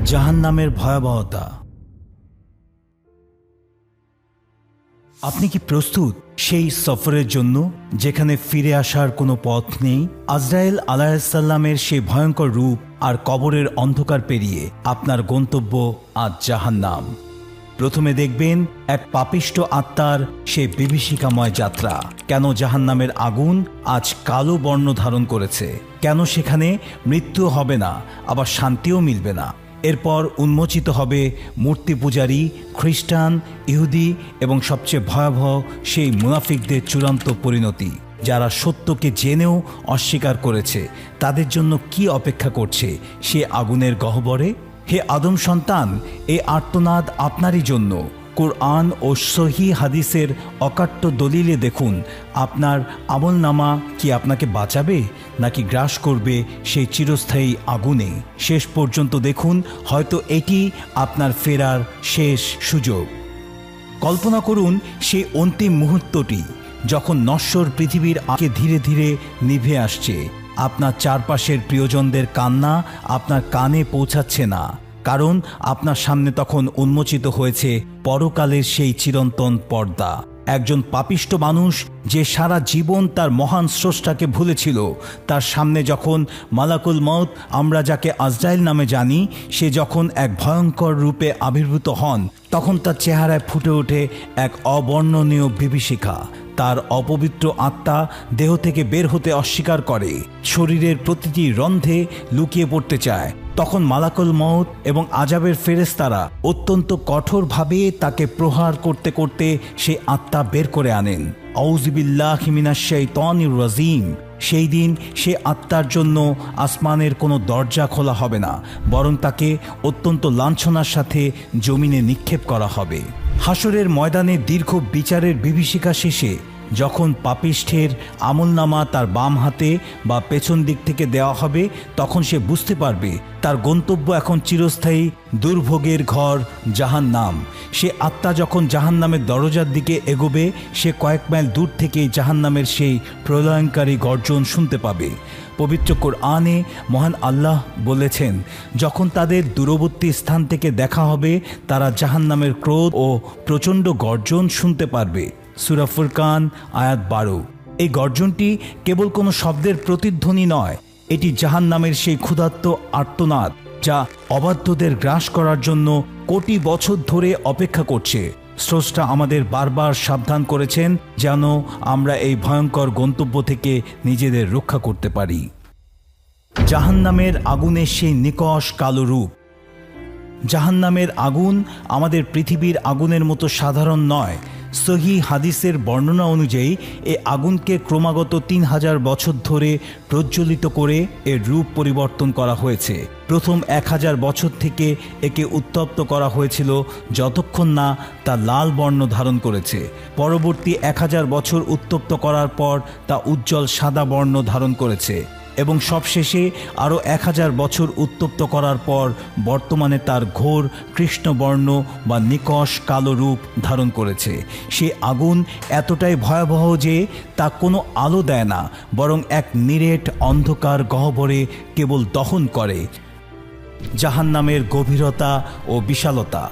জাহান্নামের ভয়াবহতা। আপনি কি প্রস্তুত সেই সফরের জন্য যেখানে ফিরে আসার কোনো পথ নেই? আজরাইল আলাইহিসসালামের সেই ভয়ঙ্কর রূপ আর কবরের অন্ধকার পেরিয়ে আপনার গন্তব্য আজ জাহান্নাম। প্রথমে দেখবেন এক পাপিষ্ট আত্মার সেই বিভীষিকাময় যাত্রা। কেন জাহান্নামের আগুন আজ কালো বর্ণ ধারণ করেছে, কেন সেখানে মৃত্যু হবে না, আবার শান্তিও মিলবে না। এরপর উন্মোচিত হবে মূর্তি পূজারী, খ্রিস্টান, ইহুদি এবং সবচেয়ে ভয়াবহ সেই মুনাফিকদের চূড়ান্ত পরিণতি, যারা সত্যকে জেনেও অস্বীকার করেছে। তাদের জন্য কি অপেক্ষা করছে সে আগুনের গহ্বরে? হে আদম সন্তান, এই আর্তনাদ আপনারই জন্য। কোরআন ও সহিহ হাদিসের অকাট্য দলিলে দেখুন আপনার আমলনামা কি আপনাকে বাঁচাবে নাকি গ্রাস করবে সেই চিরস্থায়ী আগুনে। শেষ পর্যন্ত দেখুন, হয়তো এটি আপনার ফেরার শেষ সুযোগ। কল্পনা করুন সেই অন্তিম মুহূর্তটি যখন নশ্বর পৃথিবীর আগে ধীরে ধীরে নিভে আসছে। আপনার চারপাশের প্রিয়জনদের কান্না আপনার কানে পৌঁছাচ্ছে না, কারণ আপনার সামনে তখন উন্মোচিত হয়েছে পরকালের সেই চিরন্তন পর্দা। একজন পাপিষ্ট মানুষ যে সারা জীবন তার মহান স্রষ্টাকে ভুলেছিল, তার সামনে যখন মালাকুল মউত, আমরা যাকে আজরাইল নামে জানি, সে যখন এক ভয়ঙ্কর রূপে আবির্ভূত হন, তখন তার চেহারায় ফুটে ওঠে এক অবর্ণনীয় বিভীষিকা। তার অপবিত্র আত্মা দেহ থেকে বের হতে অস্বীকার করে, শরীরের প্রতিটি রন্ধ্রে লুকিয়ে পড়তে চায়। তখন মালাকুল মউত এবং আযাবের ফেরেশতারা অত্যন্ত কঠোরভাবে তাকে প্রহার করতে করতে সেই আত্মা বের করে আনেন। আউযু বিল্লাহি মিনাশ শাইতানির রাজিম। সেই দিন সে আত্মার জন্য আসমানের কোনো দরজা খোলা হবে না, বরং তাকে অত্যন্ত লাঞ্ছনার সাথে জমিনে নিক্ষেপ করা হবে। হাসরের ময়দানে দীর্ঘ বিচারের বিভীষিকা শেষে যখন পাপিষ্ঠের আমলনামা তার বাম হাতে বা পেছন দিক থেকে দেওয়া হবে, তখন সে বুঝতে পারবে তার গন্তব্য এখন চিরস্থায়ী দুর্ভোগের ঘর জাহান্নাম। সে আত্মা যখন জাহান্নামের দরজার দিকে এগোবে, সে কয়েক মাইল দূর থেকেই জাহান্নামের সেই প্রলয়ঙ্কারী গর্জন শুনতে পাবে। পবিত্র কোরআনে মহান আল্লাহ বলেছেন, যখন তাদের দূরবর্তী স্থান থেকে দেখা হবে, তারা জাহান্নামের ক্রোধ ও প্রচণ্ড গর্জন শুনতে পারবে। সূরা ফুরকান আয়াত 12। এই গর্জনটি কেবল কোনো শব্দের প্রতিধ্বনি নয়, এটি জাহান্নামের সেই ক্ষুধার্ত আর্তনাদ, যা অবাধ্যদের গ্রাস করার জন্য কোটি বছর ধরে অপেক্ষা করছে। স্রষ্টা আমাদের বারবার সাবধান করেছেন যেন আমরা এই ভয়ঙ্কর গন্তব্য থেকে নিজেদের রক্ষা করতে পারি। জাহান্নামের আগুনের সেই নিকষ কালো রূপ। জাহান্নামের আগুন আমাদের পৃথিবীর আগুনের মতো সাধারণ নয়। সহিহ হাদিসের বর্ণনা অনুযায়ী এই আগুনকে ক্রমাগত 3000 বছর ধরে প্রজ্বলিত করে এর রূপ পরিবর্তন করা হয়েছে। প্রথম 1000 বছর থেকে একে উত্তপ্ত করা হয়েছিল যতক্ষণ না তা লাল বর্ণ ধারণ করেছে। পরবর্তী 1000 বছর উত্তপ্ত করার পর তা উজ্জ্বল সাদা বর্ণ ধারণ করেছে এবং সবশেষে আরও 1000 বছর উত্তপ্ত করার পর বর্তমানে তার ঘোর কৃষ্ণবর্ণ বা নিকষ কালো রূপ ধারণ করেছে। সে আগুন এতটাই ভয়াবহ যে তা কোনো আলো দেয় না, বরং এক নিরেট অন্ধকার গহ্বরে কেবল দহন করে। জাহান্নামের গভীরতা ও বিশালতা।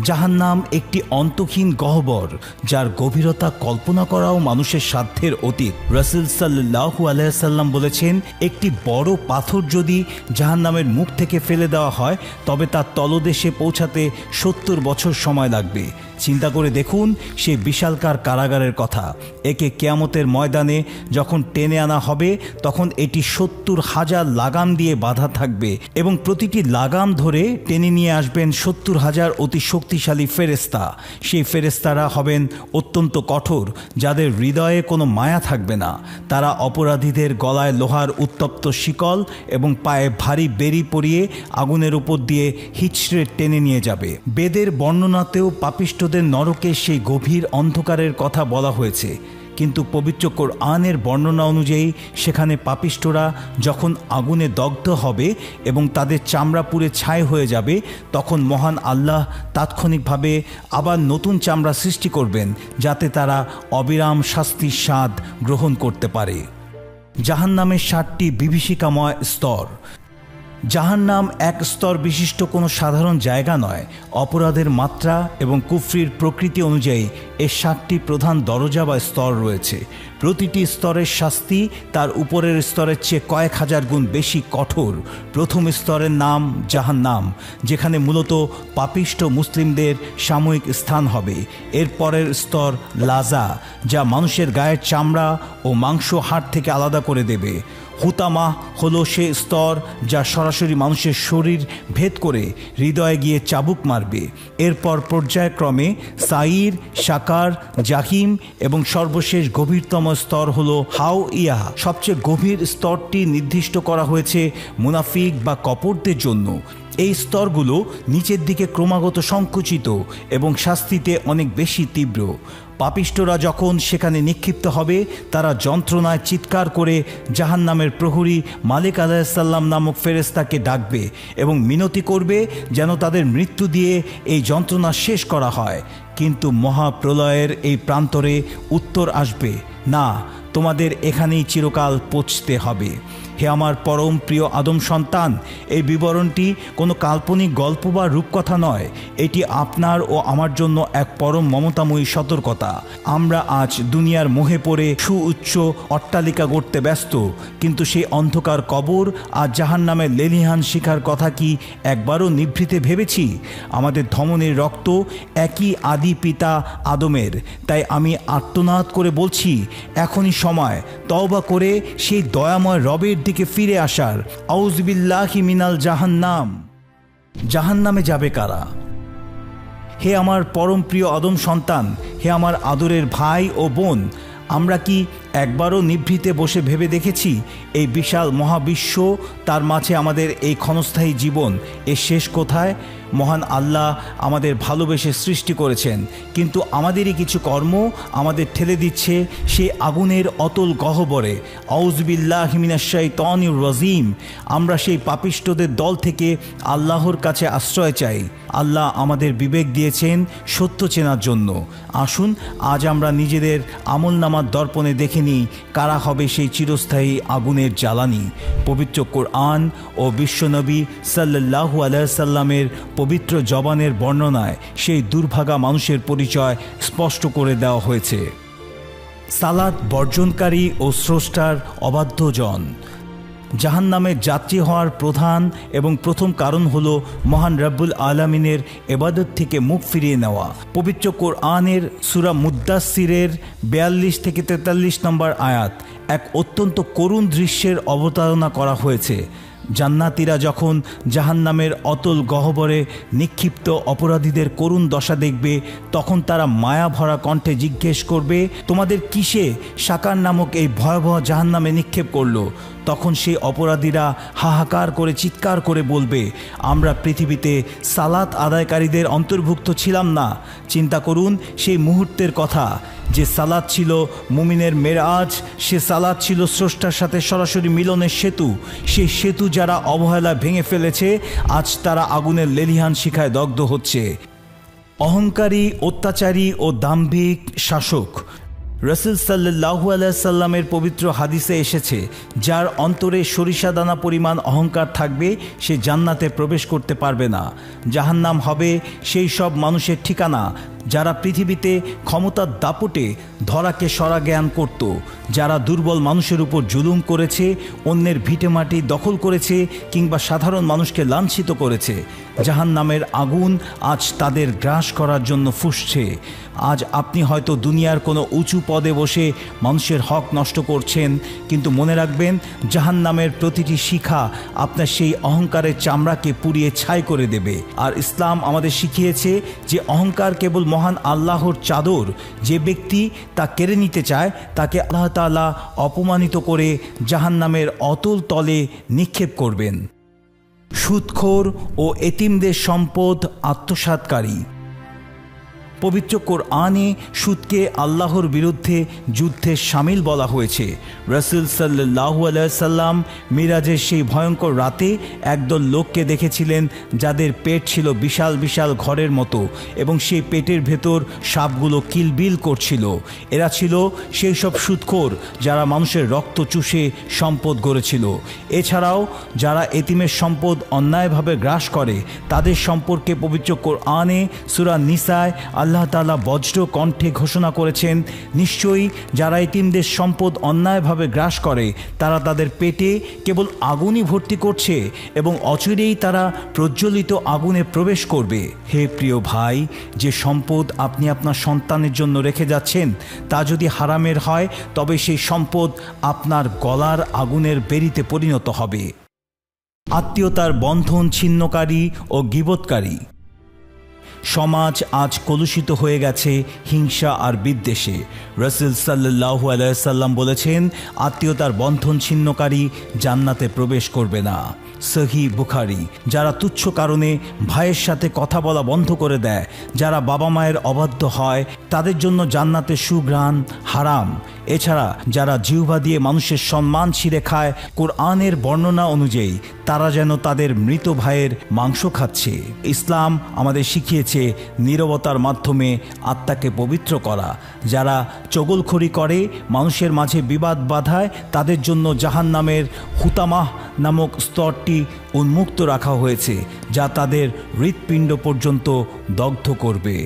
জাহান্নাম একটি অন্তহীন গহ্বর, যার গভীরতা কল্পনা করাও মানুষের সাধ্যের অতীত। রাসূল সাল্লাল্লাহু আলাইহি ওয়াসাল্লাম বলেছেন, একটি বড় পাথর যদি জাহান্নামের মুখ থেকে ফেলে দেওয়া হয়, তবে তার তলদেশে পৌঁছাতে 70 বছর সময় লাগবে। চিন্তা করে দেখুন সেই বিশালকার কারাগারের কথা। একে কিয়ামতের ময়দানে যখন টেনে আনা হবে, তখন এটি 70,000 লাগাম দিয়ে বাঁধা থাকবে এবং প্রতিটি লাগাম ধরে টেনে নিয়ে আসবেন 70,000 অতি শক্তিশালী ফেরেশতা। সেই ফেরেশতারা হবেন অত্যন্ত কঠোর, যাদের হৃদয়ে কোনো মায়া থাকবে না। তারা অপরাধীদের গলায় লোহার উত্তপ্ত শিকল এবং পায়ে ভারী বেড়ি পরিয়ে আগুনের উপর দিয়ে হিচড়ে টেনে নিয়ে যাবে। বেদের বর্ণনাতেও পাপিষ্টদের নরকের সেই গভীর অন্ধকারের কথা বলা হয়েছে, কিন্তু পবিত্র কোরআনের বর্ণনা অনুযায়ী সেখানে পাপিষ্টরা যখন আগুনে দগ্ধ হবে এবং তাদের চামড়া পুড়ে ছাই হয়ে যাবে, তখন মহান আল্লাহ তাৎক্ষণিকভাবে আবার নতুন চামড়া সৃষ্টি করবেন, যাতে তারা অবিরাম শাস্তির স্বাদ গ্রহণ করতে পারে। জাহান্নামের 7টি বিভীষিকাময় স্তর। জাহান্নাম এক স্তর বিশিষ্ট কোনো সাধারণ জায়গা নয়। অপরাধের মাত্রা এবং কুফরির প্রকৃতি অনুযায়ী এর 7টি প্রধান দরজা বা স্তর রয়েছে। প্রতিটি স্তরের শাস্তি তার উপরের স্তরের চেয়ে কয়েক হাজার গুণ বেশি কঠোর। প্রথম স্তরের নাম জাহান্নাম, যেখানে মূলত পাপিষ্ঠ মুসলিমদের সাময়িক স্থান হবে। এর পরের স্তর লাজা, যা মানুষের গায়ের চামড়া ও মাংস হাড় থেকে আলাদা করে দেবে। হুতামা হলো সে স্তর যা সরাসরি মানুষের শরীর ভেদ করে হৃদয়ে গিয়ে চাবুক মারবে। এরপর পর্যায়ক্রমে সাইর, সাকার, জাহিম এবং সর্বশেষ গভীরতম স্তর হলো হাও ইয়া। সবচেয়ে গভীর স্তরটি নির্দিষ্ট করা হয়েছে মুনাফিক বা কপটদের জন্য। এই স্তরগুলো নিচের দিকে ক্রমাগত সংকুচিত এবং শাস্তিতে অনেক বেশি তীব্র। পাপিষ্টরা যখন সেখানে নিক্ষিপ্ত হবে, তারা যন্ত্রণায় চিৎকার করে জাহান্নামের প্রহরী মালিক আলাইহিসসালাম নামক ফেরেশতাকে ডাকবে এবং মিনতি করবে যেন তাদের মৃত্যু দিয়ে এই যন্ত্রণা শেষ করা হয়। কিন্তু মহাপ্রলয়ের এই প্রান্তরে উত্তর আসবে, না, তোমাদের এখানেই চিরকাল পৌঁছতে হবে। হে আমার পরম প্রিয় আদম সন্তান, এই বিবরণটি কোনো কাল্পনিক গল্প বা রূপকথা নয়। এটি আপনার ও আমার জন্য এক পরম মমতাময়ী সতর্কতা। আমরা আজ দুনিয়ার মোহে পড়ে সুউচ্চ অট্টালিকা গড়তে ব্যস্ত, কিন্তু সেই অন্ধকার কবর আর জাহান্নামের লেলিহান শিখার কথা কি একবারও নিভৃতে ভেবেছি? আমাদের ধমনীর রক্ত একই আদি পিতা আদমের। তাই আমি আর্তনাদ করে বলছি, এখনই সময় তওবা করে সেই দয়াময় রবের দিকে ফিরে আসার। আউযুবিল্লাহি মিনাল জাহান্নাম। জাহান্নামে যাবে কারা? হে আমার পরম প্রিয় আদম সন্তান, হে আমার আদরের ভাই ও বোন, আমরা কি একবারও নিভৃতে বসে ভেবে দেখেছি এই বিশাল মহাবিশ্ব, তার মাঝে আমাদের এই ক্ষণস্থায়ী জীবন, এর শেষ কোথায়? মহান আল্লাহ আমাদের ভালোবেসে সৃষ্টি করেছেন, কিন্তু আমাদেরই কিছু কর্ম আমাদের ঠেলে দিচ্ছে সে আগুনের অতল গহ্বরে। আউযুবিল্লাহি মিনাশ শাইতানির রাজিম। আমরা সেই পাপিষ্ঠদের দল থেকে আল্লাহর কাছে আশ্রয় চাই। আল্লাহ আমাদের বিবেক দিয়েছেন সত্য চেনার জন্য। আসুন আজ আমরা নিজেদের আমলনামার দর্পণে দেখে নিই কারা হবে সেই চিরস্থায়ী আগুনের জ্বালানি। পবিত্র কোরআন ও বিশ্বনবী সাল্লাল্লাহু আলাইহি সাল্লামের পবিত্র জবানের বর্ণনায় সেই দুর্ভাগা মানুষের পরিচয় স্পষ্ট করে দেওয়া হয়েছে। সালাত বর্জনকারী ও স্রষ্টার অবাধ্য জন। জাহান্নামের যাত্রী হওয়ার প্রধান এবং প্রথম কারণ হল মহান রব্বুল আলামিনের ইবাদত থেকে মুখ ফিরিয়ে নেওয়া। পবিত্র কোরআনের সূরা মুদ্দাসসিরের 42 থেকে 43 নম্বর আয়াত এক অত্যন্ত করুণ দৃশ্যের অবতারণা করা হয়েছে। জান্নাতীরা যখন জাহান্নামের অতল গহ্বরে নিক্ষিপ্ত অপরাধীদের করুণ দশা দেখবে, তখন তারা মায়া ভরা কণ্ঠে জিজ্ঞেস করবে, তোমাদের কিসে সাকার নামক এই ভয়াবহ জাহান্নামে নিক্ষেপ করলো? তখন সেই অপরাধীরা হাহাকার করে চিৎকার করে বলবে, আমরা পৃথিবীতে সালাত আদায়কারীদের অন্তর্ভুক্ত ছিলাম না। চিন্তা করুন সেই মুহূর্তের কথা, যে সালাত ছিল মুমিনের মেরাজ, সে সালাত ছিল স্রষ্টার সাথে সরাসরি মিলনের সেতু। সেই সেতু যারা অবহেলা ভেঙে ফেলেছে, আজ তারা আগুনের লেলিহান শিখায় দগ্ধ হচ্ছে। অহংকারী, অত্যাচারী ও দাম্ভিক শাসক। রাসূল সাল্লাল্লাহু আলাইহি সাল্লামের পবিত্র হাদিসে এসেছে, যার অন্তরে সরিষা দানা পরিমাণ অহংকার থাকবে সে জান্নাতে প্রবেশ করতে পারবে না। জাহান্নাম হবে সেই সব মানুষের ঠিকানা যারা পৃথিবীতে ক্ষমতার দাপটে ধরাকে সরা জ্ঞান করত, যারা দুর্বল মানুষের উপর জুলুম করেছে, অন্যের ভিটেমাটি দখল করেছে কিংবা সাধারণ মানুষকে লাঞ্ছিত করেছে। জাহান্নামের আগুন আজ তাদের গ্রাস করার জন্য ফুঁসছে। আজ আপনি হয়তো দুনিয়ার কোনো উঁচু পদে বসে মানুষের হক নষ্ট করছেন, কিন্তু মনে রাখবেন জাহান্নামের প্রতিটি শিখা আপনার সেই অহংকারের চামড়াকে পুড়িয়ে ছাই করে দেবে। আর ইসলাম আমাদের শিখিয়েছে যে অহংকার কেবল মহান আল্লাহর চাদর। যে ব্যক্তি তা কেড়ে নিতে চায় তাকে আল্লাহ তাআলা অপমানিত করে জাহান্নামের অতল তলে নিক্ষেপ করবেন। সুদখোর ও এতিমদের সম্পদ আত্মসাৎকারী। পবিত্র কোরআনে সুদকে আল্লাহর বিরুদ্ধে যুদ্ধে সামিল বলা হয়েছে। রাসূল সাল্লাল্লাহু আলাইহি সাল্লাম মিরাজের সেই ভয়ঙ্কর রাতে একদল লোককে দেখেছিলেন যাদের পেট ছিল বিশাল বিশাল ঘরের মতো এবং সেই পেটের ভেতর সাপগুলো কিলবিল করছিল। এরা ছিল সেই সব সুদখোর যারা মানুষের রক্ত চুষে সম্পদ গড়েছিল। এছাড়াও যারা এতিমের সম্পদ অন্যায়ভাবে গ্রাস করে তাদের সম্পর্কে পবিত্র কোরআনে সূরা নিসায় আল্লাহ তাআলা বজ্র কণ্ঠে ঘোষণা করেছেন, নিশ্চয়ই যারা এতিমদের সম্পদ অন্যায়ভাবে গ্রাস করে তারা তাদের পেটে কেবল আগুনই ভর্তি করছে এবং অচিরেই তারা প্রজ্বলিত আগুনে প্রবেশ করবে। হে প্রিয় ভাই, যে সম্পদ আপনি আপনার সন্তানের জন্য রেখে যাচ্ছেন তা যদি হারামের হয় তবে সেই সম্পদ আপনার গলার আগুনের বেরিতে পরিণত হবে। আত্মীয়তার বন্ধন ছিন্নকারী ও গীবতকারী। সমাজ আজ কলুষিত হয়ে গেছে হিংসা আর বিদ্বেষে। রাসূল সাল্লাল্লাহু আলাইহি সাল্লাম বলেছেন, আত্মীয়তার বন্ধন ছিন্নকারী জান্নাতে প্রবেশ করবে না। সহিহ বুখারী। যারা তুচ্ছ কারণে ভাইয়ের সাথে কথা বলা বন্ধ করে দেয়, যারা বাবা মায়ের অবাধ্য হয়, তাদের জন্য জান্নাতের সুঘ্রাণ হারাম। এছাড়া যারা জিহ্বা দিয়ে মানুষের সম্মান ছিঁড়ে খায়, কোরআনের বর্ণনা অনুযায়ী তারা যেন তাদের মৃত ভাইয়ের মাংস খাচ্ছে। ইসলাম আমাদের শিখিয়েছে নীরবতার মাধ্যমে আত্মাকে পবিত্র করা। যারা চগলখড়ি করে, মানুষের মাঝে বিবাদ বাধায়, তাদের জন্য জাহান্নামের হুতামাহ নামক স্তরটি উন্মুক্ত রাখা হয়েছে, যা তাদের হৃৎপিণ্ড পর্যন্ত দগ্ধ করবে।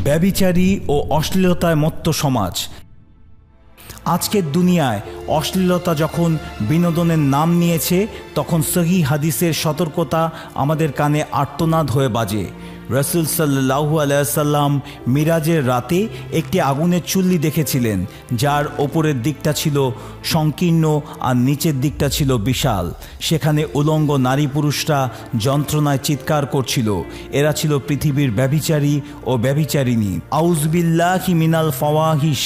ব্যভিচারী ও অশ্লীলতায় মত্ত সমাজ। আজকের দুনিয়ায় অশ্লীলতা যখন বিনোদনের নাম নিয়েছে, তখন সহিহ হাদিসের সতর্কতা আমাদের কানে আর্তনাদ হয়ে বাজে। রাসূল সাল্লাল্লাহু আলাইহি সাল্লাম মিরাজের রাতে একটি আগুনের চুল্লি দেখেছিলেন, যার ওপরের দিকটা ছিল সংকীর্ণ আর নিচের দিকটা ছিল বিশাল। সেখানে উলঙ্গ নারী পুরুষরা যন্ত্রণায় চিৎকার করছিল। এরা ছিল পৃথিবীর ব্যভিচারী ও ব্যভিচারিণী। আউযুবিল্লাহি মিনাল ফাওয়াহিশ।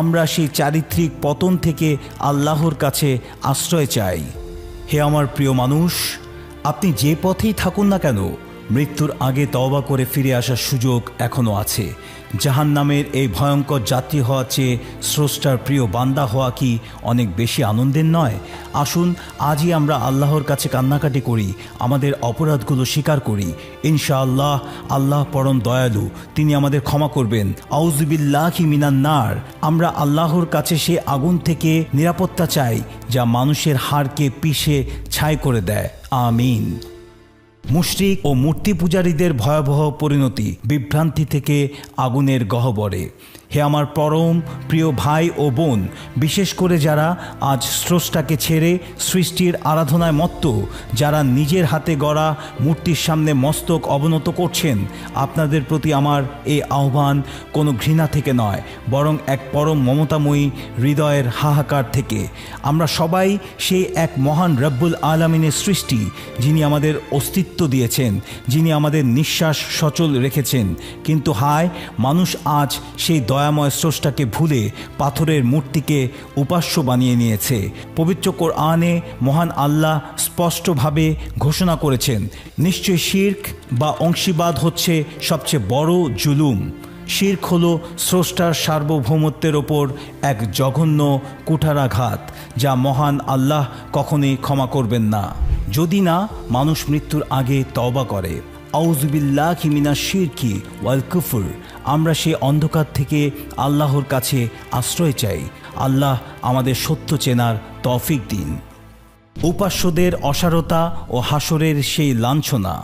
আমরা সেই চারিত্রিক পতন থেকে আল্লাহর কাছে আশ্রয় চাই। হে আমার প্রিয় মানুষ, আপনি যে পথেই থাকুন না কেন, মৃত্যুর আগে তওবা করে ফিরে আসার সুযোগ এখনও আছে। জাহান্নামের এই ভয়ঙ্কর যাত্রী হওয়ার চেয়ে স্রষ্টার প্রিয় বান্দা হওয়া কি অনেক বেশি আনন্দের নয়? আসুন আজই আমরা আল্লাহর কাছে কান্নাকাটি করি, আমাদের অপরাধগুলো স্বীকার করি। ইনশাআল্লাহ আল্লাহ পরম দয়ালু, তিনি আমাদের ক্ষমা করবেন। আউযুবিল্লাহি মিনান নার। আমরা আল্লাহর কাছে সে আগুন থেকে নিরাপত্তা চাই যা মানুষের হাড়কে পিষে ছাই করে দেয়। আমিন। মুশরিক ও মূর্তি পূজারীদের ভয়াবহ পরিণতি, বিভ্রান্তি থেকে আগুনের গহ্বরে। হে আমার পরম প্রিয় ভাই ও বোন, বিশেষ করে যারা আজ স্রষ্টাকে ছেড়ে সৃষ্টির আরাধনায় মত্ত, যারা নিজের হাতে গড়া মূর্তির সামনে মস্তক অবনত করছেন, আপনাদের প্রতি আমার এই আহ্বান কোনো ঘৃণা থেকে নয়, বরং এক পরম মমতাময়ী হৃদয়ের হাহাকার থেকে। আমরা সবাই সেই এক মহান রব্বুল আলামিনের সৃষ্টি, যিনি আমাদের অস্তিত্ব দিয়েছেন, যিনি আমাদের নিঃশ্বাস সচল রেখেছেন। কিন্তু হায়, মানুষ আজ সেই দয়াময় স্রষ্টাকে ভুলে পাথরের মূর্তিকে উপাস্য বানিয়ে নিয়েছে। পবিত্র কোরআনে মহান আল্লাহ স্পষ্টভাবে ঘোষণা করেছেন, নিশ্চয় শিরক বা অংশীবাদ হচ্ছে সবচেয়ে বড় জুলুম। শিরক হলো স্রষ্টার সার্বভৌমত্বের ওপর এক জঘন্য কুঠারাঘাত, যা মহান আল্লাহ কখনোই ক্ষমা করবেন না, যদি না মানুষ মৃত্যুর আগে তওবা করে। আউযুবিল্লাহি মিনাশ শিরকি ওয়াল কুফর। আমরা সেই অন্ধকার থেকে আল্লাহর কাছে আশ্রয় চাই। আল্লাহ আমাদের সত্য চেনার তৌফিক দিন। উপাস্যদের অসারতা ও হাসরের সেই লাঞ্ছনা।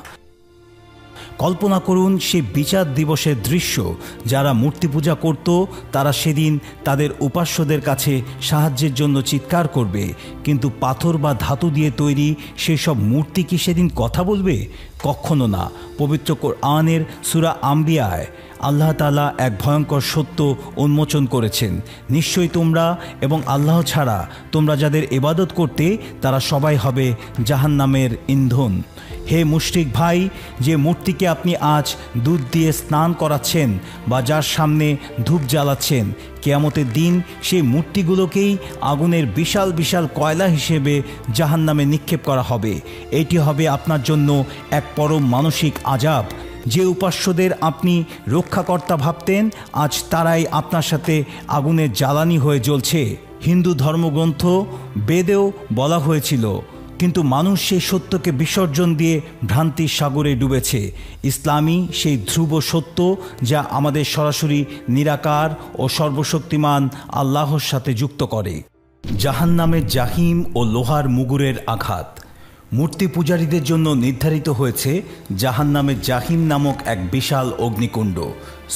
কল্পনা করুন সেই বিচার দিবসের দৃশ্য। যারা মূর্তি পূজা করত তারা সেদিন তাদের উপাস্যদের কাছে সাহায্যের জন্য চিৎকার করবে, কিন্তু পাথর বা ধাতু দিয়ে তৈরি সেসব মূর্তি কি সেদিন কথা বলবে? কখনো না। পবিত্র কোরআনের সূরা আম্বিয়ায় আল্লাহ তাআলা এক ভয়ঙ্কর সত্য উন্মোচন করেছেন, নিশ্চয়ই তোমরা এবং আল্লাহ ছাড়া তোমরা যাদের ইবাদত করতে তারা সবাই হবে জাহান্নামের ইন্ধন। হে মুশরিক ভাই, যে মূর্তিকে আপনি আজ দুধ দিয়ে স্নান করাচ্ছেন বা যার সামনে ধূপ জ্বালাচ্ছেন, কিয়ামতের দিন সেই মূর্তিগুলোকেই আগুনের বিশাল বিশাল কয়লা হিসেবে জাহান্নামে নিক্ষেপ করা হবে। এটি হবে আপনার জন্য এক পরম মানসিক আযাব, যে উপাস্যদের আপনি রক্ষাকর্তা ভাবতেন, আজ তারাই আপনার সাথে আগুনের জ্বালানি হয়ে জ্বলছে। হিন্দু ধর্মগ্রন্থ বেদেও বলা হয়েছিল, কিন্তু মানুষ সেই সত্যকে বিসর্জন দিয়ে ভ্রান্তির সাগরে ডুবেছে। ইসলামই সেই ধ্রুব সত্য, যা আমাদের সরাসরি নিরাকার ও সর্বশক্তিমান আল্লাহর সাথে যুক্ত করে। জাহান্নামের জাহিম ও লোহার মুগুরের আঘাত। মূর্তি পূজারীদের জন্য নির্ধারিত হয়েছে জাহান্নামের জাহিম নামক এক বিশাল অগ্নিকুণ্ড।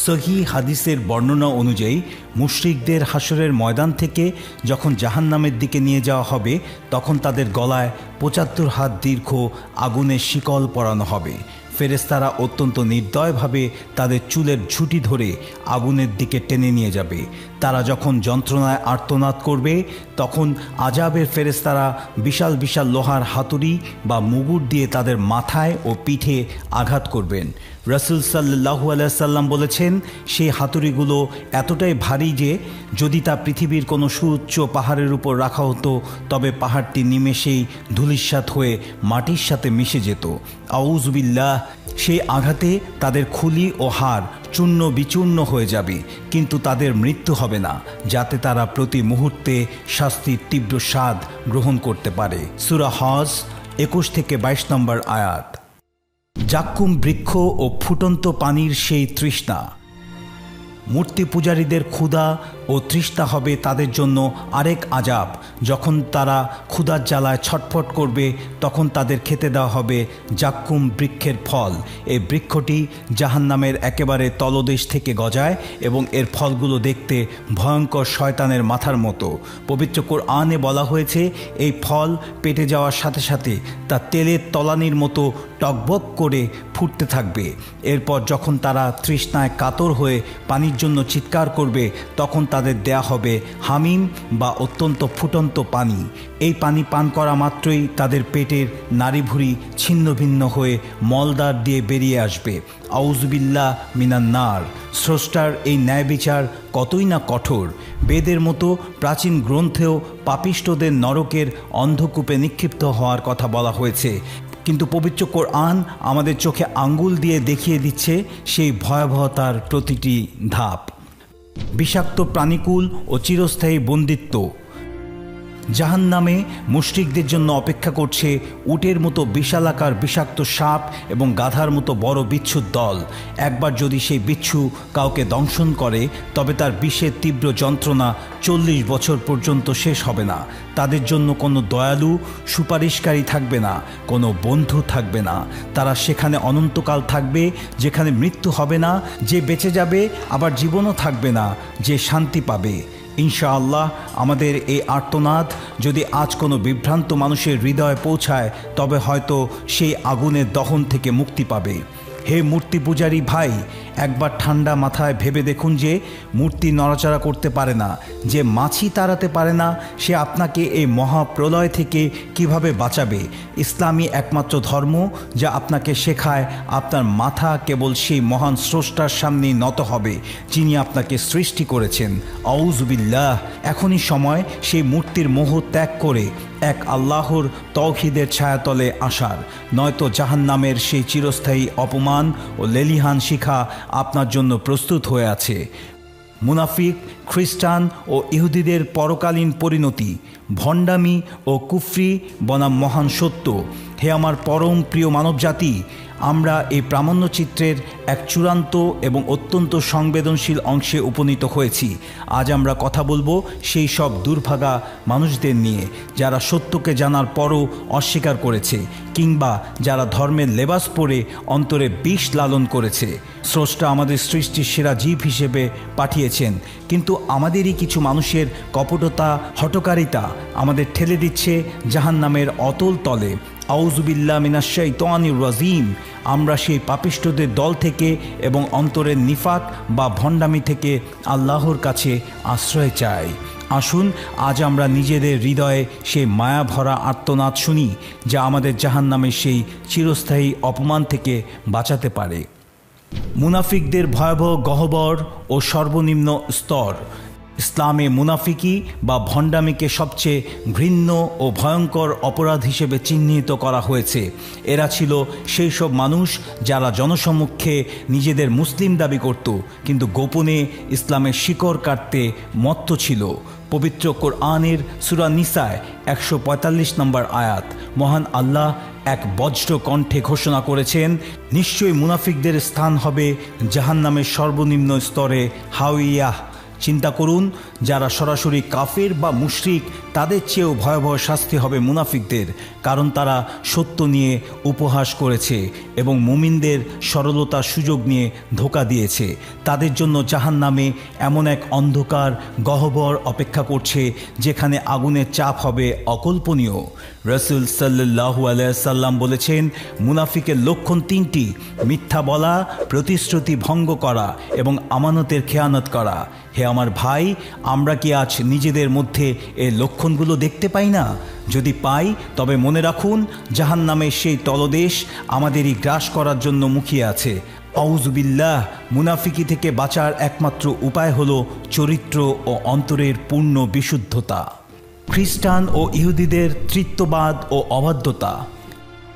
সহি হাদিসের বর্ণনা অনুযায়ী মুশরিকদের হাসরের ময়দান থেকে যখন জাহান্নামের দিকে নিয়ে যাওয়া হবে, তখন তাদের গলায় ৭৫ হাত দীর্ঘ আগুনের শিকল পরানো হবে। ফেরেশতারা অত্যন্ত নির্দয়ভাবে তাদের চুলের ঝুঁটি ধরে আগুনের দিকে টেনে নিয়ে যাবে। তারা যখন যন্ত্রণায় আর্তনাদ করবে, তখন আজাবের ফেরেশতারা বিশাল বিশাল লোহার হাতুড়ি বা মুগুর দিয়ে তাদের মাথায় ও পিঠে আঘাত করবেন। রাসূল সাল্লাল্লাহু আলাইহি সাল্লাম বলেছেন, সেই হাতুড়িগুলো এতটাই ভারী যে যদি তা পৃথিবীর কোনো সুউচ্চ পাহাড়ের উপর রাখা হতো, তবে পাহাড়টি নিমেষেই ধূলিসাৎ হয়ে মাটির সাথে মিশে যেত। আউযু বিল্লাহ। সেই আঘাতে তাদের খুলি ও হাড় চূর্ণ বিচূর্ণ হয়ে যাবে, কিন্তু তাদের মৃত্যু হবে না, যাতে তারা প্রতি মুহূর্তে শাস্তির তীব্র স্বাদ গ্রহণ করতে পারে। সূরা হজ ২১ থেকে ২২ নম্বর আয়াত। জাক্কুম বৃক্ষ ও ফুটন্ত পানির সেই তৃষ্ণা। মূর্তি পূজারীদের ক্ষুধা ও তৃষ্ণা হবে তাদের জন্য আরেক আযাব। যখন তারা ক্ষুধার জ্বালায় ছটফট করবে, তখন তাদের খেতে দেওয়া হবে জাক্কুম বৃক্ষের ফল। এই বৃক্ষটি জাহান্নামের একেবারে তলদেশ থেকে গজায় এবং এর ফলগুলো দেখতে ভয়ঙ্কর শয়তানের মাথার মতো। পবিত্র কোরআনে বলা হয়েছে, এই ফল পেটে যাওয়ার সাথে সাথে তা তেলের তলানির মতো টকবক করে ফুটতে থাকবে। এরপর যখন তারা তৃষ্ণায় কাতর হয়ে পানির জন্য চিৎকার করবে, তখন তাদের দেয়া হবে হামিম বা অত্যন্ত ফুটন্ত পানি। এই পানি পান করা মাত্রই তাদের পেটের নাড়িভুড়ি ছিন্ন ভিন্ন হয়ে মলদ্বার দিয়ে বেরিয়ে আসবে। আউযু বিল্লাহ মিনান নার। স্রষ্টার এই ন্যায় বিচার কতই না কঠোর। বেদের মতো প্রাচীন গ্রন্থেও পাপিষ্ঠদের নরকের অন্ধকূপে নিক্ষিপ্ত হওয়ার কথা বলা হয়েছে, কিন্তু পবিত্র কোরআন আমাদের চোখে আঙ্গুল দিয়ে দেখিয়ে দিচ্ছে সেই ভয়াবহতার প্রতিটি ধাপ। বিষাক্ত প্রাণীকুল ও চিরস্থায়ী বন্দিত্ব। জাহান্নামে মুশরিকদের জন্য অপেক্ষা করছে উটের মতো বিশালাকার বিষাক্ত সাপ এবং গাধার মতো বড় বিচ্ছুর দল। একবার যদি সেই বিচ্ছু কাউকে দংশন করে, তবে তার বিষের তীব্র যন্ত্রণা ৪০ বছর পর্যন্ত শেষ হবে না। তাদের জন্য কোনো দয়ালু সুপারিশকারী থাকবে না, কোনো বন্ধু থাকবে না। তারা সেখানে অনন্তকাল থাকবে, যেখানে মৃত্যু হবে না। যে বেঁচে যাবে আবার জীবনও থাকবে না, যে শান্তি পাবে। ইনশাআল্লাহ আমাদের এই আর্তনাদ যদি আজ কোনো বিভ্রান্ত মানুষের হৃদয়ে পৌঁছায়, তবে হয়তো সেই আগুনের দহন থেকে মুক্তি পাবে। হে মূর্তি পূজারী ভাই, একবার ঠান্ডা মাথায় ভেবে দেখুন যে মূর্তি নড়াচড়া করতে পারে না, যে মাছি তাড়াতে পারে না, সে আপনাকে এই মহাপ্রলয় থেকে কিভাবে বাঁচাবে? ইসলামই একমাত্র ধর্ম যা আপনাকে শেখায় আপনার মাথা কেবল সেই মহান স্রষ্টার সামনেই নত হবে, যিনি আপনাকে সৃষ্টি করেছেন। আউযু বিল্লাহ। এখনই সময় সেই মূর্তির মোহ ত্যাগ করে এক আল্লাহর তৌহিদের ছায়াতলে আসার, নয়তো জাহান্নামের সেই চিরস্থায়ী অপমান ও লেলিহান শিখা আপনার জন্য প্রস্তুত হয়ে আছে। মুনাফিক, খ্রিস্টান ও ইহুদিদের পরকালীন পরিণতি। ভণ্ডামি ও কুফরি বনাম মহান সত্য। হে আমার পরম প্রিয় মানবজাতি, আমরা এই প্রামাণ্যচিত্রের এক চূড়ান্ত এবং অত্যন্ত সংবেদনশীল অংশে উপনীত হয়েছি। আজ আমরা কথা বলবো সেই সব দুর্ভাগা মানুষদের নিয়ে, যারা সত্যকে জানার পরও অস্বীকার করেছে, কিংবা যারা ধর্মের লেবাস পরে অন্তরে বিষ লালন করেছে। স্রষ্টা আমাদের সৃষ্টির সেরা জীব হিসেবে পাঠিয়েছেন, কিন্তু আমাদেরই কিছু মানুষের কপটতা, হঠকারিতা আমাদের ঠেলে দিচ্ছে জাহান্নামের অতল তলে। আউযু বিল্লাহ মিনাশ শাইতানির রাজিম। আমরা সেই পাপিষ্ঠদের দল থেকে এবং অন্তরের নিফাক বা ভণ্ডামি থেকে আল্লাহর কাছে আশ্রয় চাই। আসুন আজ আমরা নিজেদের হৃদয়ে সেই মায়া ভরা আর্তনাদ শুনি, যা আমাদের জাহান্নামের সেই চিরস্থায়ী অপমান থেকে বাঁচাতে পারে। মুনাফিকদের ভয়াবহ গহ্বর ও সর্বনিম্ন স্তর। ইসলামে মুনাফিকি বা ভণ্ডামিকে সবচেয়ে ঘৃণ্য ও ভয়ঙ্কর অপরাধ হিসেবে চিহ্নিত করা হয়েছে। এরা ছিল সেই সব মানুষ যারা জনসমক্ষে নিজেদের মুসলিম দাবি করত, কিন্তু গোপনে ইসলামের শিকড় কাটতে মত্ত ছিল। পবিত্র কোরআনের সূরা নিসায় 145 নম্বর আয়াত, মহান আল্লাহ এক বজ্র কণ্ঠে ঘোষণা করেছেন, নিশ্চয়ই মুনাফিকদের স্থান হবে জাহান্নামের সর্বনিম্ন স্তরে হাওইয়াহ। চিন্তা করুন, যারা সরাসরি কাফের বা মুশরিক তাদের চেয়েও ভয়াবহ শাস্তি হবে মুনাফিকদের, কারণ তারা সত্য নিয়ে উপহাস করেছে এবং মুমিনদের সরলতার সুযোগ নিয়ে ধোঁকা দিয়েছে। তাদের জন্য জাহান্নামে এমন এক অন্ধকার গহ্বর অপেক্ষা করছে যেখানে আগুনের চাপ হবে অকল্পনীয়। রাসূল সাল্লাল্লাহু আলাইহি সাল্লাম বলেছেন, মুনাফিকের লক্ষণ তিনটি: মিথ্যা বলা, প্রতিশ্রুতি ভঙ্গ করা এবং আমানতের খেয়ানত করা। হে আমার ভাই, আমরা কি আজ নিজেদের মধ্যে এই লক্ষণগুলো দেখতে পাই না? যদি পাই তবে মনে রাখুন, জাহান্নামের সেই তলদেশ আমাদেরই গ্রাস করার জন্য মুখিয়ে আছে। আউযুবিল্লাহ। মুনাফিকি থেকে বাঁচার একমাত্র উপায় হলো চরিত্র ও অন্তরের পূর্ণ বিশুদ্ধতা। খ্রিস্টান ও ইহুদিদের তৃত্ববাদ ও অবাধ্যতা।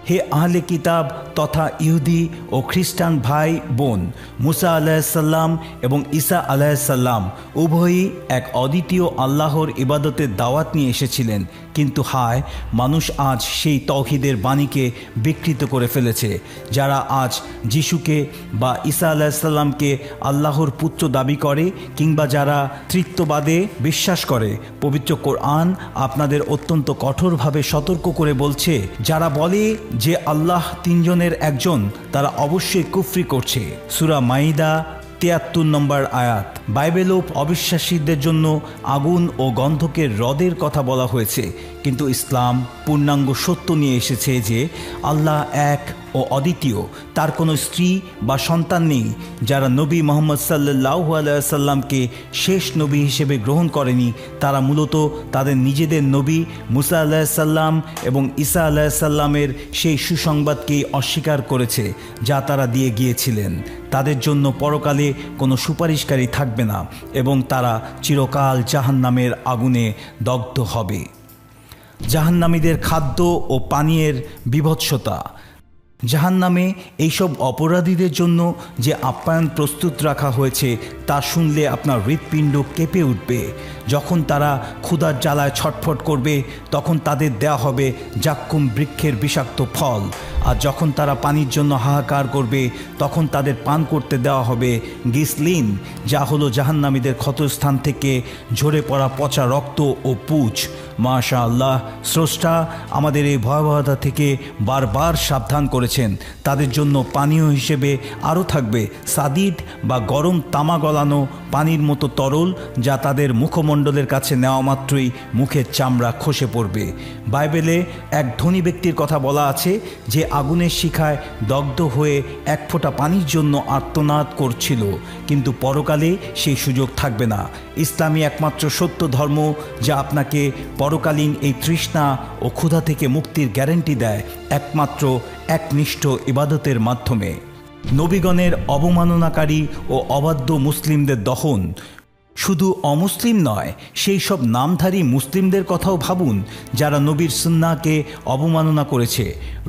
হে আহলে কিতাব তথা ইহুদি ও খ্রিস্টান ভাই বোন, মুসা আলাইহিসসালাম এবং ঈসা আলাইহিসসালাম উভয়ই এক অদ্বিতীয় আল্লাহর ইবাদতের দাওয়াত নিয়ে এসেছিলেন, কিন্তু হায়, মানুষ আজ সেই তাওহীদের বাণীকে বিকৃত করে ফেলেছে। যারা আজ যিশুকে বা ঈসা আলাইহিসসালামকে আল্লাহর পুত্র দাবি করে কিংবা যারা তৃত্ববাদে বিশ্বাস করে, পবিত্র কোরআন আপনাদের অত্যন্ত কঠোরভাবে সতর্ক করে বলছে, যারা বলে যে আল্লাহ তিনজনের একজন, তারা অবশ্যই কুফরি করছে। সূরা মাইদা 73 নম্বর আয়াত। বাইবেলও অবিশ্বাসীদের জন্য আগুন ও গন্ধকের হ্রদের কথা বলা হয়েছে, কিন্তু ইসলাম পূর্ণাঙ্গ সত্য নিয়ে এসেছে যে আল্লাহ এক ও অদ্বিতীয়, তার কোনো স্ত্রী বা সন্তান নেই। যারা নবী মুহাম্মদ সাল্লাল্লাহু আলাইহি সাল্লামকে শেষ নবী হিসেবে গ্রহণ করেনি, তারা মূলত তাদের নিজেদের নবী মুসা আলাইহিস সালাম এবং ঈসা আলাইহিস সালামের সেই সুসংবাদকেই অস্বীকার করেছে যা তারা দিয়ে গিয়েছিলেন। তাদের জন্য পরকালে কোনো সুপারিশকারী থাকবে না এবং তারা চিরকাল জাহান্নামের আগুনে দগ্ধ হবে। জাহান্নামীদের খাদ্য ও পানীয়ের বিভৎসতা। জাহান্নামে এইসব অপরাধীদের জন্য যে আপ্যায়ন প্রস্তুত রাখা হয়েছে তা শুনলে আপনার হৃৎপিণ্ড কেঁপে উঠবে। যখন তারা ক্ষুধার জ্বালায় ছটফট করবে, তখন তাদের দেয়া হবে জাক্কুম বৃক্ষের বিষাক্ত ফল, আর যখন তারা পানির জন্য হাহাকার করবে, তখন তাদের পান করতে দেওয়া হবে গিসলিন, যা হলো জাহান্নামীদের ক্ষতস্থান থেকে ঝরে পড়া পচা রক্ত ও পুঁজ। মাশাআল্লাহ, স্রষ্টা আমাদের এই ভয়াবহতা থেকে বারবার সাবধান করেছেন। তাদের জন্য পানীয় হিসেবে আরও থাকবে সাদিদ বা গরম তামা গলানো পানির মতো তরল, যা তাদের মুখমণ্ডলের কাছে নেওয়া মাত্রই মুখের চামড়া খসে পড়বে। বাইবেলে এক ধনী ব্যক্তির কথা বলা আছে যে আগুনের শিখায় দগ্ধ হয়ে এক ফোঁটা পানির জন্য আর্তনাদ করছিল, কিন্তু পরকালে সেই সুযোগ থাকবে না। ইসলামী একমাত্র সত্য ধর্ম যা আপনাকে পরকালীন এই তৃষ্ণা ও ক্ষুধা থেকে মুক্তির গ্যারান্টি দেয় একমাত্র একনিষ্ঠ ইবাদতের মাধ্যমে। নবীগণের অবমাননাকারী ও অবাধ্য মুসলিমদের দহন। শুধু অমুসলিম নয়, সেই সব নামধারী মুসলিমদের কথাও ভাবুন যারা নবীর সুন্নাহকে অবমাননা করেছে।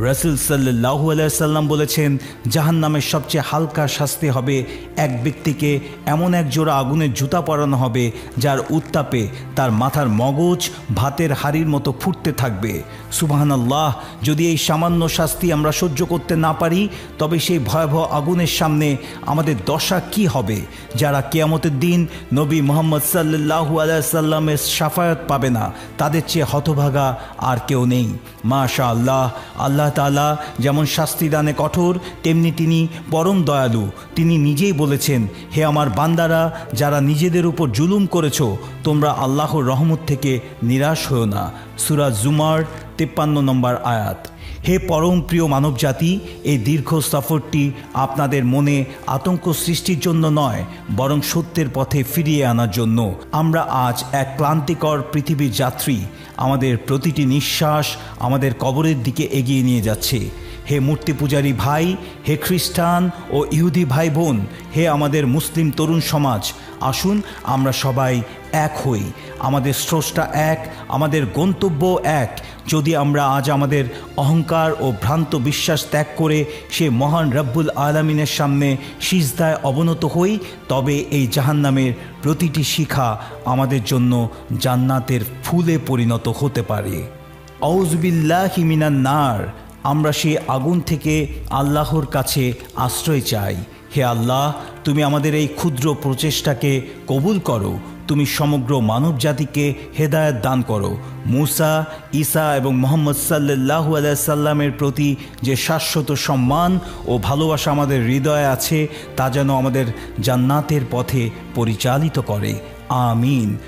রাসূল সাল্লাল্লাহু আলাইহি সাল্লাম বলেছেন, জাহান্নামের সবচেয়ে হালকা শাস্তি হবে এক ব্যক্তিকে এমন এক জোড়া আগুনের জুতা পরানো হবে যার উত্তাপে তার মাথার মগজ ভাতের হাড়ির মতো ফুটতে থাকবে। সুবহানাল্লাহ, যদি এই সামান্য শাস্তি আমরা সহ্য করতে না পারি, তবে সেই ভয়াবহ আগুনের সামনে আমাদের দশা কি হবে? যারা কিয়ামতের দিন নবী মুহাম্মদ সাল্লাল্লাহু আলাইহি সাল্লামের শাফায়াত পাবে না, তাদের চেয়ে হতভাগা আর কেউ নেই। মাশাআল্লাহ, আল্লাহ তাআলা যেমন শাস্তি দানে কঠোর, তেমনি তিনি পরম দয়ালু। তিনি নিজেই বলেছেন, হে আমার বান্দারা, যারা নিজেদের উপর জুলুম করেছো, তোমরা আল্লাহর রহমত থেকে নিরাশ হও না। সূরা জুমার 53 নম্বর আয়াত। হে পরম প্রিয় মানবজাতি, এই দীর্ঘ সফরটি আপনাদের মনে আতঙ্ক সৃষ্টির জন্য নয়, বরং সত্যের পথে ফিরিয়ে আনার জন্য। আমরা আজ এক ক্লান্তিকর পৃথিবীর যাত্রী। আমাদের প্রতিটি নিঃশ্বাস আমাদের কবরের দিকে এগিয়ে নিয়ে যাচ্ছে। হে মূর্তি পূজারী ভাই, হে খ্রিস্টান ও ইহুদি ভাই বোন, হে আমাদের মুসলিম তরুণ সমাজ, আসুন আমরা সবাই এক হই। আমাদের স্রষ্টা এক, আমাদের গন্তব্য এক। যদি আমরা আজ আমাদের অহংকার ও ভ্রান্ত বিশ্বাস ত্যাগ করে সে মহান রব্বুল আলামিনের সামনে সিজদায় অবনত হই, তবে এই জাহান্নামের প্রতিটি শিখা আমাদের জন্য জান্নাতের ফুলে পরিণত হতে পারে। আউযুবিল্লাহি মিনান নার। আমরা সেই আগুন থেকে আল্লাহর কাছে আশ্রয় চাই। হে আল্লাহ, তুমি আমাদের এই ক্ষুদ্র প্রচেষ্টাকে কবুল করো। তুমি সমগ্র মানব জাতিকে হেদায়েত দান করো। মুসা, ঈসা এবং মুহাম্মদ সাল্লাল্লাহু আলাইহি সাল্লামের প্রতি যে শাশ্বত সম্মান ও ভালোবাসা আমাদের হৃদয়ে আছে, তা যেন আমাদের জান্নাতের পথে পরিচালিত করে। আমিন।